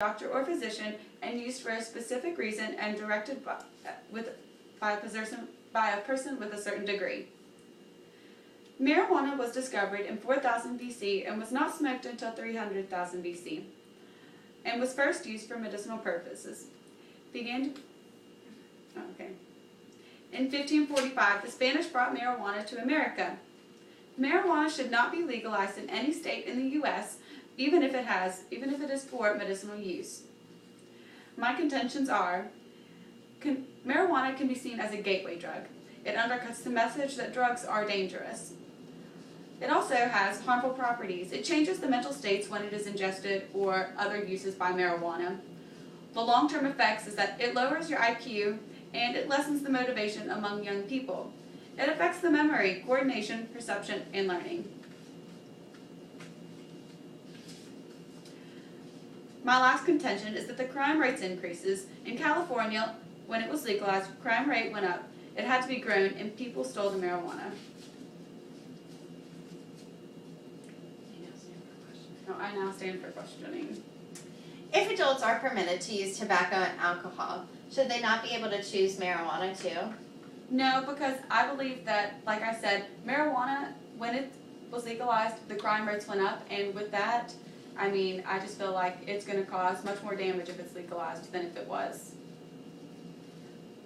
doctor or physician and used for a specific reason and directed by a person with a certain degree. Marijuana was discovered in 4000 BC and was not smoked until 300,000 BC and was first used for medicinal purposes. In 1545, the Spanish brought marijuana to America. Marijuana should not be legalized in any state in the U.S., even if it is for medicinal use. My contentions are, marijuana can be seen as a gateway drug. It undercuts the message that drugs are dangerous. It also has harmful properties. It changes the mental states when it is ingested or other uses by marijuana. The long-term effects is that it lowers your IQ and it lessens the motivation among young people. It affects the memory, coordination, perception, and learning. My last contention is that the crime rates increases. In California, when it was legalized, crime rate went up. It had to be grown, and people stole the marijuana. I now stand for questioning. If adults are permitted to use tobacco and alcohol, should they not be able to choose marijuana too? No, because I believe that, like I said, marijuana, when it was legalized, the crime rates went up, and with that, I just feel like it's going to cause much more damage if it's legalized than if it was.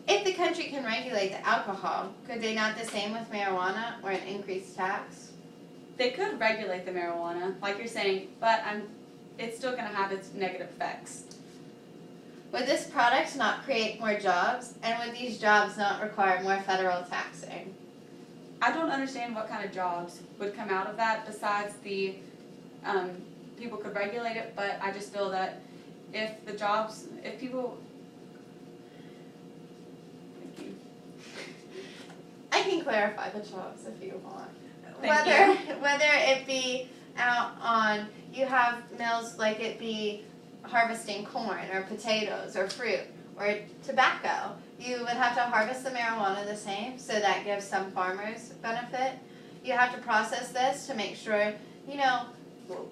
If the country can regulate the alcohol, could they not do the same with marijuana or an increased tax? They could regulate the marijuana, like you're saying, but it's still going to have its negative effects. Would this product not create more jobs, and would these jobs not require more federal taxing? I don't understand what kind of jobs would come out of that besides the people could regulate it, but I just feel that if people... Thank you. I can clarify the jobs if you want. Whether it be out on, you have mills like it be harvesting corn or potatoes or fruit or tobacco. You would have to harvest the marijuana the same, so that gives some farmers benefit. You have to process this to make sure,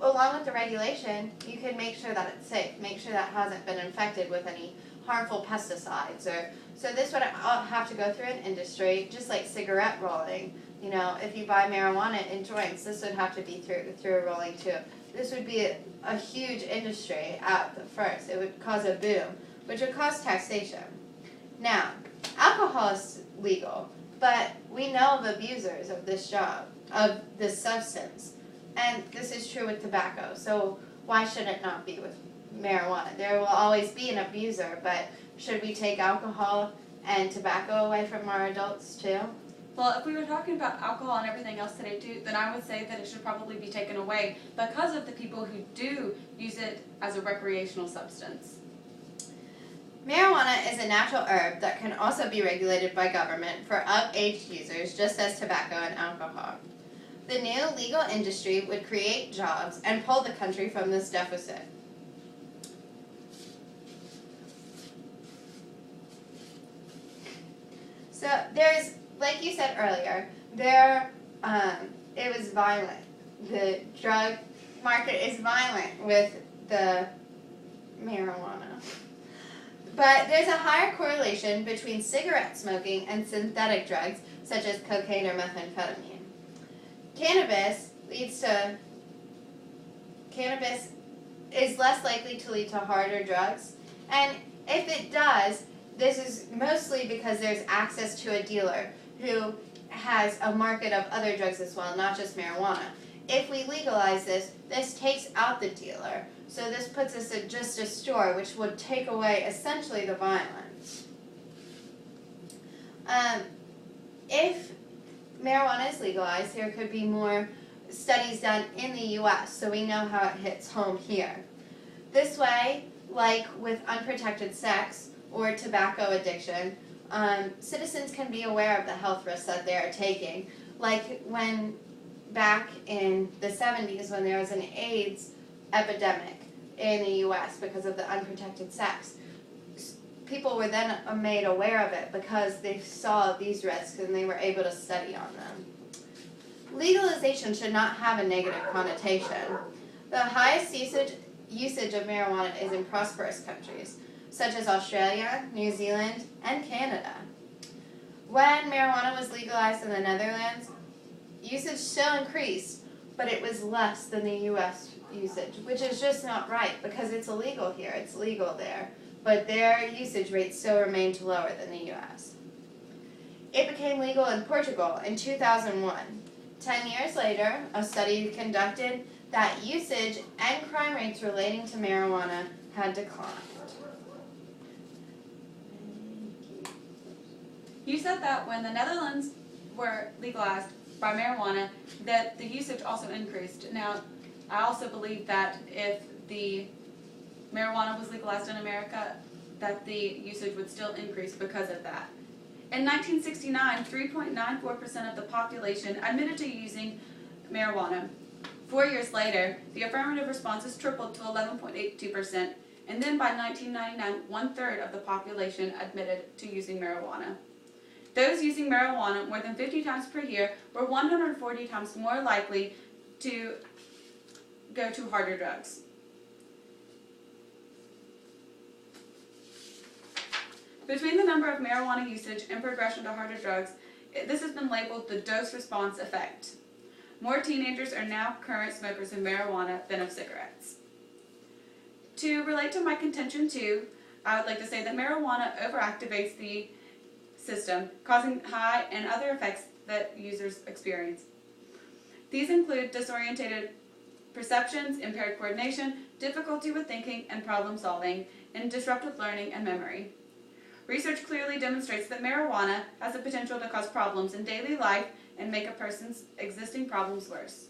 along with the regulation, you can make sure that it's safe, make sure that it hasn't been infected with any harmful pesticides. So this would have to go through an industry, just like cigarette rolling. If you buy marijuana in joints, this would have to be through a rolling too. This would be a huge industry at the first. It would cause a boom, which would cause taxation. Now, alcohol is legal, but we know of abusers of this substance. And this is true with tobacco, so why should it not be with marijuana? There will always be an abuser, but should we take alcohol and tobacco away from our adults too? Well, if we were talking about alcohol and everything else today too, then I would say that it should probably be taken away because of the people who do use it as a recreational substance. Marijuana is a natural herb that can also be regulated by government for up-aged users, just as tobacco and alcohol. The new legal industry would create jobs and pull the country from this deficit. So there's, like you said earlier, it was violent. The drug market is violent with the marijuana. But there's a higher correlation between cigarette smoking and synthetic drugs, such as cocaine or methamphetamine. Cannabis is less likely to lead to harder drugs, and if it does, this is mostly because there's access to a dealer who has a market of other drugs as well, not just marijuana. If we legalize this takes out the dealer, so this puts us at just a store, which would take away essentially the violence. If marijuana is legalized, there could be more studies done in the U.S., so we know how it hits home here. This way, like with unprotected sex or tobacco addiction, citizens can be aware of the health risks that they are taking. Like when back in the 70s when there was an AIDS epidemic in the U.S. because of the unprotected sex. People were then made aware of it because they saw these risks and they were able to study on them. Legalization should not have a negative connotation. The highest usage usage of marijuana is in prosperous countries, such as Australia, New Zealand, and Canada. When marijuana was legalized in the Netherlands, usage still increased, but it was less than the U.S. usage, which is just not right because it's illegal here, it's legal there, but their usage rates still remained lower than the U.S. It became legal in Portugal in 2001. 10 years later, a study conducted that usage and crime rates relating to marijuana had declined. You said that when the Netherlands were legalized by marijuana, that the usage also increased. Now, I also believe that if the marijuana was legalized in America, that the usage would still increase because of that. In 1969, 3.94% of the population admitted to using marijuana. 4 years later, the affirmative responses tripled to 11.82%, and then by 1999, 1/3 of the population admitted to using marijuana. Those using marijuana more than 50 times per year were 140 times more likely to go to harder drugs. Between the number of marijuana usage and progression to harder drugs, this has been labeled the dose-response effect. More teenagers are now current smokers of marijuana than of cigarettes. To relate to my contention too, I would like to say that marijuana overactivates the system, causing high and other effects that users experience. These include disorientated perceptions, impaired coordination, difficulty with thinking and problem solving, and disrupted learning and memory. Research clearly demonstrates that marijuana has the potential to cause problems in daily life and make a person's existing problems worse.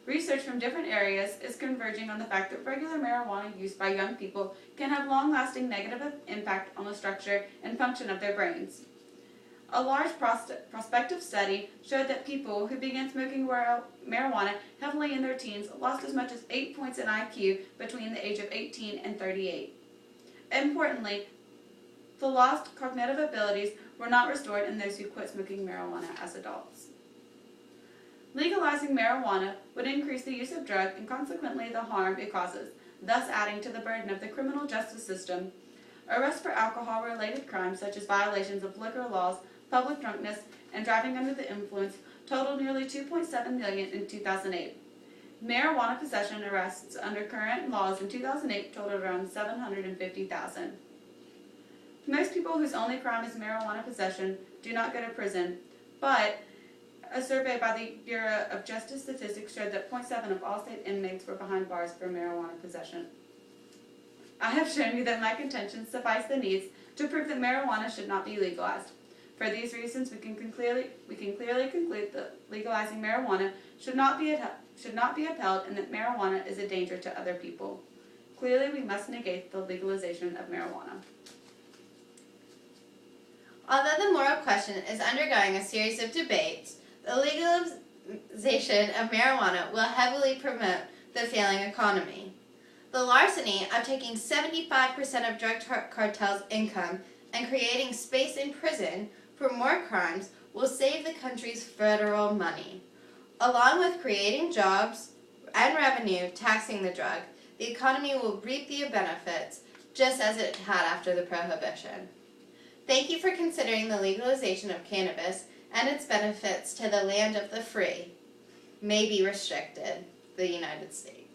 Research from different areas is converging on the fact that regular marijuana use by young people can have long-lasting negative impact on the structure and function of their brains. A large prospective study showed that people who began smoking marijuana heavily in their teens lost as much as 8 points in IQ between the age of 18 and 38. Importantly, the lost cognitive abilities were not restored in those who quit smoking marijuana as adults. Legalizing marijuana would increase the use of drugs and consequently the harm it causes, thus adding to the burden of the criminal justice system. Arrests for alcohol-related crimes such as violations of liquor laws, public drunkenness, and driving under the influence totaled nearly 2.7 million in 2008. Marijuana possession arrests under current laws in 2008 totaled around 750,000. Most people whose only crime is marijuana possession do not go to prison, but a survey by the Bureau of Justice Statistics showed that 0.7% of all state inmates were behind bars for marijuana possession. I have shown you that my contentions suffice the needs to prove that marijuana should not be legalized. For these reasons, we can clearly conclude that legalizing marijuana should not be upheld and that marijuana is a danger to other people. Clearly, we must negate the legalization of marijuana. Although the moral question is undergoing a series of debates, the legalization of marijuana will heavily promote the failing economy. The larceny of taking 75% of drug cartels' income and creating space in prison for more crimes will save the country's federal money. Along with creating jobs and revenue taxing the drug, the economy will reap the benefits just as it had after the prohibition. Thank you for considering the legalization of cannabis and its benefits to the land of the free may be restricted, the United States.